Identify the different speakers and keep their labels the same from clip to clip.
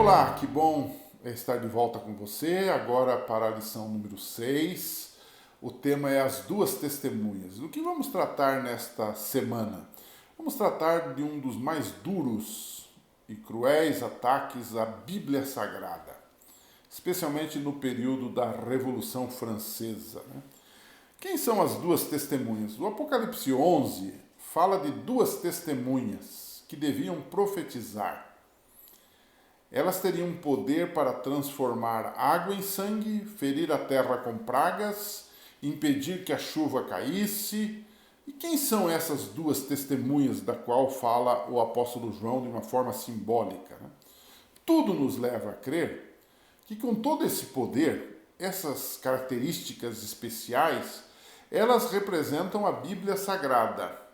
Speaker 1: Olá, que bom estar de volta com você, agora para a lição número 6. O tema é as duas testemunhas. Do que vamos tratar nesta semana? Vamos tratar de um dos mais duros e cruéis ataques à Bíblia Sagrada, especialmente no período da Revolução Francesa. Quem são as duas testemunhas? O Apocalipse 11 fala de duas testemunhas que deviam profetizar. Elas teriam poder para transformar água em sangue, ferir a terra com pragas, impedir que a chuva caísse. E quem são essas duas testemunhas da qual fala o apóstolo João de uma forma simbólica? Tudo nos leva a crer que com todo esse poder, essas características especiais, elas representam a Bíblia Sagrada.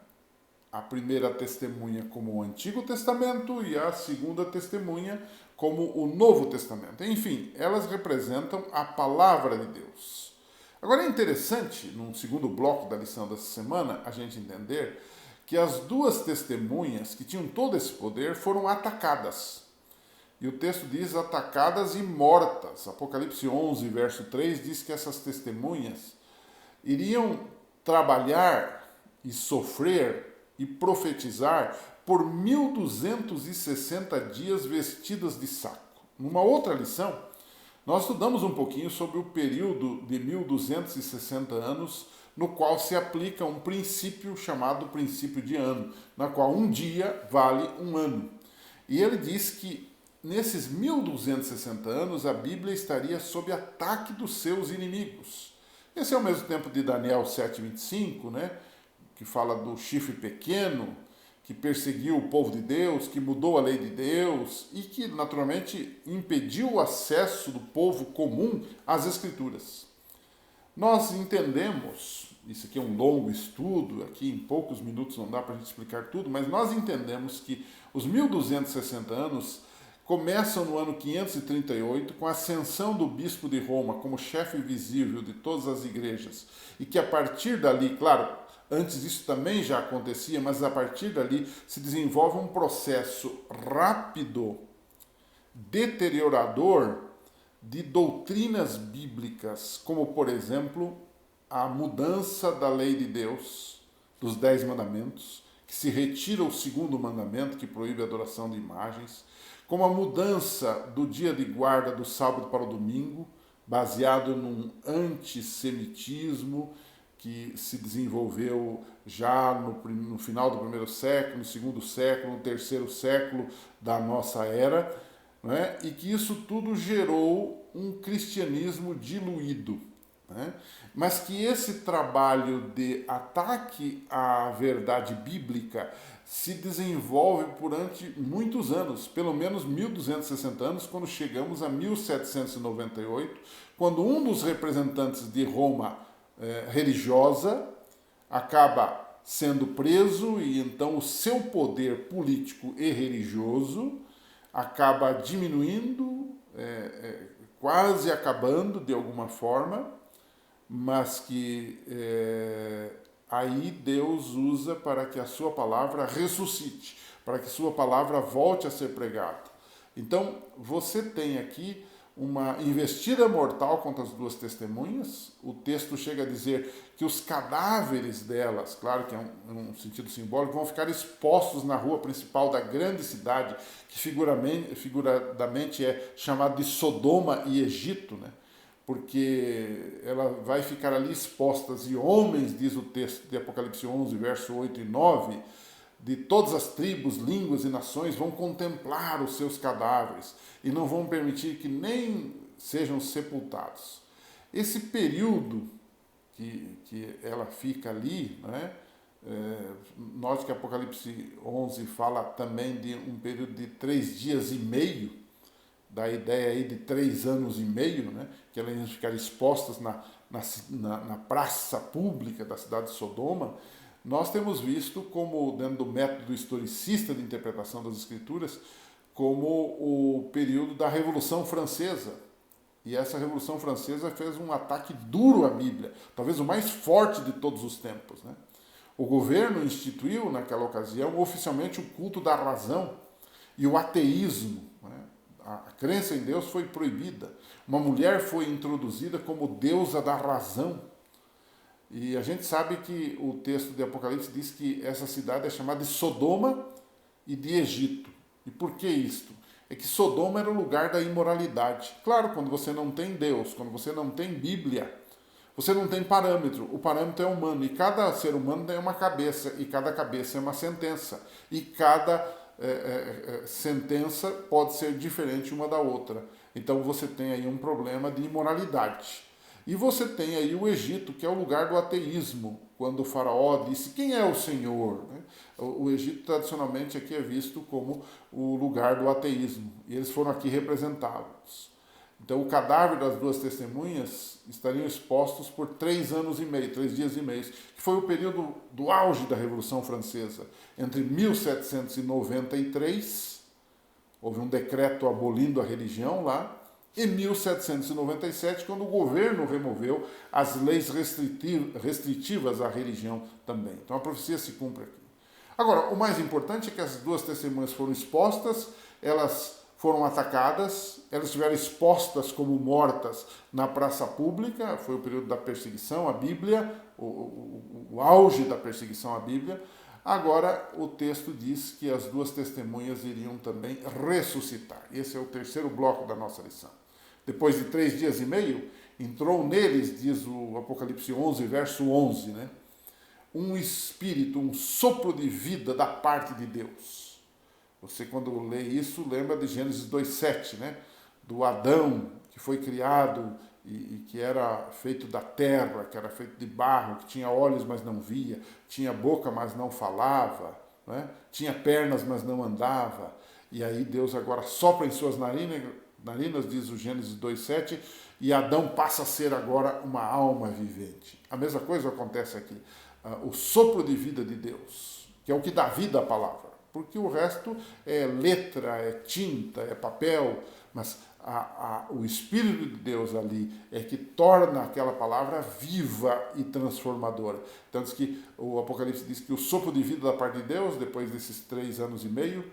Speaker 1: A primeira testemunha como o Antigo Testamento e a segunda testemunha como o Novo Testamento. Enfim, elas representam a palavra de Deus. Agora é interessante, num segundo bloco da lição dessa semana, a gente entender que as duas testemunhas que tinham todo esse poder foram atacadas. E o texto diz atacadas e mortas. Apocalipse 11, verso 3 diz que essas testemunhas iriam trabalhar e sofrer e profetizar por 1260 dias vestidas de saco. Numa outra lição, nós estudamos um pouquinho sobre o período de 1260 anos, no qual se aplica um princípio chamado princípio de ano, na qual um dia vale um ano. E ele diz que nesses 1260 anos a Bíblia estaria sob ataque dos seus inimigos. Esse é ao mesmo tempo de Daniel 7,25, que fala do chifre pequeno, que perseguiu o povo de Deus, que mudou a lei de Deus e que, naturalmente, impediu o acesso do povo comum às Escrituras. Nós entendemos, isso aqui é um longo estudo, aqui em poucos minutos não dá para a gente explicar tudo, mas nós entendemos que os 1260 anos começam no ano 538 com a ascensão do bispo de Roma como chefe visível de todas as igrejas e que a partir dali, claro, antes disso também já acontecia, mas a partir dali se desenvolve um processo rápido, deteriorador de doutrinas bíblicas, como, por exemplo, a mudança da lei de Deus, dos 10 mandamentos, que se retira o segundo mandamento, que proíbe a adoração de imagens, como a mudança do dia de guarda do sábado para o domingo, baseado num antissemitismo, que se desenvolveu já no final do primeiro século, no segundo século, no terceiro século da nossa era, e que isso tudo gerou um cristianismo diluído. Mas que esse trabalho de ataque à verdade bíblica se desenvolve durante muitos anos, pelo menos 1260 anos, quando chegamos a 1798, quando um dos representantes de Roma religiosa acaba sendo preso e então o seu poder político e religioso acaba diminuindo, quase acabando de alguma forma, mas que aí Deus usa para que a sua palavra ressuscite, para que a sua palavra volte a ser pregada. Então, você tem aqui uma investida mortal contra as duas testemunhas. O texto chega a dizer que os cadáveres delas, claro que é um sentido simbólico, vão ficar expostos na rua principal da grande cidade, que figuradamente é chamada de Sodoma e Egito, porque ela vai ficar ali expostas, e homens, diz o texto de Apocalipse 11, verso 8 e 9, de todas as tribos, línguas e nações vão contemplar os seus cadáveres e não vão permitir que nem sejam sepultados. Esse período que ela fica ali, note que Apocalipse 11 fala também de um período de 3 dias e meio, da ideia aí de 3 anos e meio, que elas iam ficar expostas na praça pública da cidade de Sodoma. Nós temos visto como, dentro do método historicista de interpretação das Escrituras, como o período da Revolução Francesa. E essa Revolução Francesa fez um ataque duro à Bíblia, talvez o mais forte de todos os tempos. O governo instituiu, naquela ocasião, oficialmente o culto da razão e o ateísmo. A crença em Deus foi proibida. Uma mulher foi introduzida como deusa da razão. E a gente sabe que o texto de Apocalipse diz que essa cidade é chamada de Sodoma e de Egito. E por que isto? É que Sodoma era o lugar da imoralidade. Claro, quando você não tem Deus, quando você não tem Bíblia, você não tem parâmetro. O parâmetro é humano. E cada ser humano tem uma cabeça. E cada cabeça é uma sentença. E cada sentença pode ser diferente uma da outra. Então você tem aí um problema de imoralidade. E você tem aí o Egito, que é o lugar do ateísmo, quando o faraó disse quem é o Senhor. Né? O Egito tradicionalmente aqui é visto como o lugar do ateísmo. E eles foram aqui representados. Então o cadáver das duas testemunhas estariam expostos por 3 anos e meio, 3 dias e meio, que foi o período do auge da Revolução Francesa. Entre 1793, houve um decreto abolindo a religião lá, e 1797, quando o governo removeu as leis restritivas à religião também. Então a profecia se cumpre aqui. Agora, o mais importante é que as duas testemunhas foram expostas, elas foram atacadas, elas estiveram expostas como mortas na praça pública, foi o período da perseguição à Bíblia, o auge da perseguição à Bíblia. Agora o texto diz que as duas testemunhas iriam também ressuscitar. Esse é o terceiro bloco da nossa lição. Depois de 3 dias e meio, entrou neles, diz o Apocalipse 11, verso 11, né? Um espírito, um sopro de vida da parte de Deus. Você, quando lê isso, lembra de Gênesis 2,7, né? Do Adão, que foi criado e que era feito da terra, que era feito de barro, que tinha olhos, mas não via, tinha boca, mas não falava, né? Tinha pernas, mas não andava. E aí Deus agora sopra em suas narinas, diz o Gênesis 2,7, e Adão passa a ser agora uma alma vivente. A mesma coisa acontece aqui. O sopro de vida de Deus, que é o que dá vida à palavra. Porque o resto é letra, é tinta, é papel, mas o Espírito de Deus ali é que torna aquela palavra viva e transformadora. Tanto que o Apocalipse diz que o sopro de vida da parte de Deus, depois desses 3 anos e meio,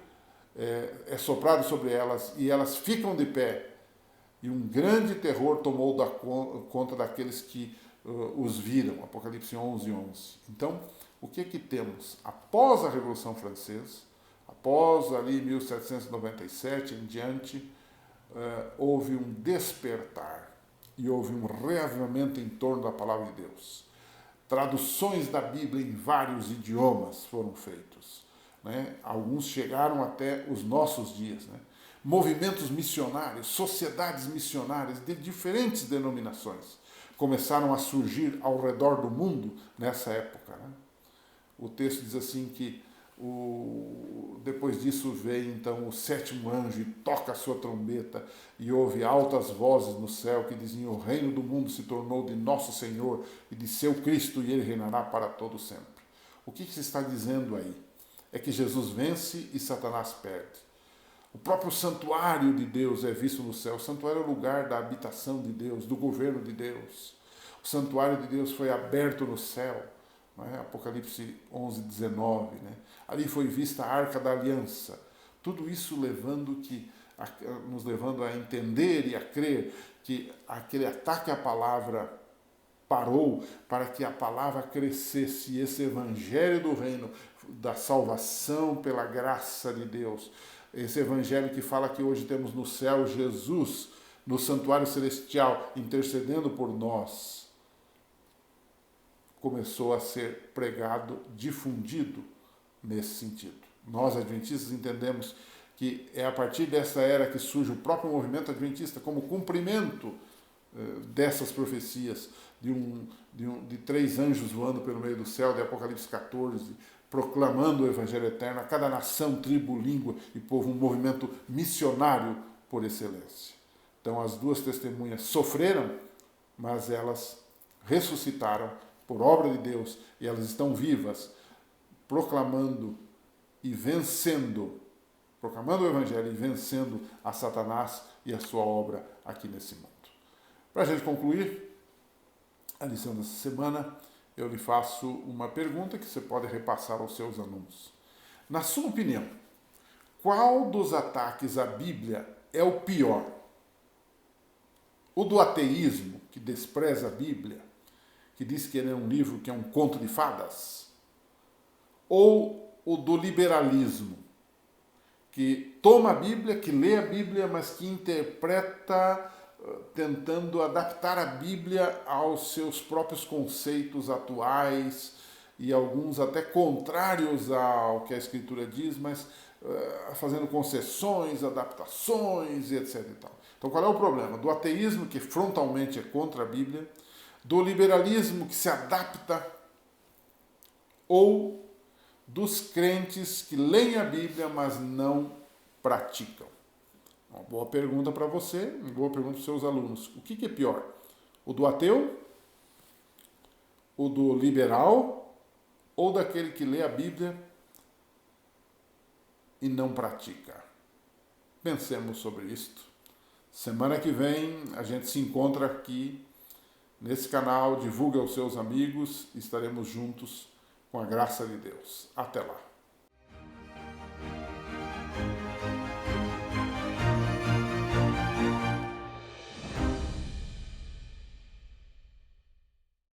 Speaker 1: é soprado sobre elas e elas ficam de pé. E um grande terror tomou conta daqueles que os viram. Apocalipse 11, 11. Então, o que temos? Após a Revolução Francesa, após ali 1797 em diante, houve um despertar e houve um reavivamento em torno da palavra de Deus. Traduções da Bíblia em vários idiomas foram feitos. Né? Alguns chegaram até os nossos dias. Né? Movimentos missionários, sociedades missionárias de diferentes denominações começaram a surgir ao redor do mundo nessa época. Né? O texto diz assim que depois disso veio então o 7º anjo e toca a sua trombeta e houve altas vozes no céu que diziam: o reino do mundo se tornou de nosso Senhor e de seu Cristo e ele reinará para todo sempre. O que se está dizendo aí? É que Jesus vence e Satanás perde. O próprio santuário de Deus é visto no céu. O santuário é o lugar da habitação de Deus, do governo de Deus. O santuário de Deus foi aberto no céu. Apocalipse 11, 19, né? Ali foi vista a Arca da Aliança. Tudo isso nos levando a entender e a crer que aquele ataque à palavra parou para que a palavra crescesse. E esse evangelho do reino, da salvação pela graça de Deus, esse evangelho que fala que hoje temos no céu Jesus, no santuário celestial, intercedendo por nós, começou a ser pregado, difundido nesse sentido. Nós, adventistas, entendemos que é a partir dessa era que surge o próprio movimento adventista como cumprimento dessas profecias de 3 anjos voando pelo meio do céu, de Apocalipse 14, proclamando o evangelho eterno a cada nação, tribo, língua e povo, um movimento missionário por excelência. Então as duas testemunhas sofreram, mas elas ressuscitaram por obra de Deus, e elas estão vivas, proclamando e vencendo, proclamando o Evangelho e vencendo a Satanás e a sua obra aqui nesse mundo. Para a gente concluir a lição dessa semana, eu lhe faço uma pergunta que você pode repassar aos seus alunos. Na sua opinião, qual dos ataques à Bíblia é o pior? O do ateísmo, que despreza a Bíblia, que diz que ele é um livro que é um conto de fadas? Ou o do liberalismo, que toma a Bíblia, que lê a Bíblia, mas que interpreta tentando adaptar a Bíblia aos seus próprios conceitos atuais e alguns até contrários ao que a Escritura diz, mas fazendo concessões, adaptações e etc. e tal. Então qual é o problema? Do ateísmo, que frontalmente é contra a Bíblia, do liberalismo, que se adapta, ou dos crentes que leem a Bíblia, mas não praticam? Uma boa pergunta para você, uma boa pergunta para os seus alunos. O que é pior? O do ateu? O do liberal? Ou daquele que lê a Bíblia e não pratica? Pensemos sobre isto. Semana que vem a gente se encontra aqui nesse canal, divulgue aos seus amigos e estaremos juntos com a graça de Deus. Até lá.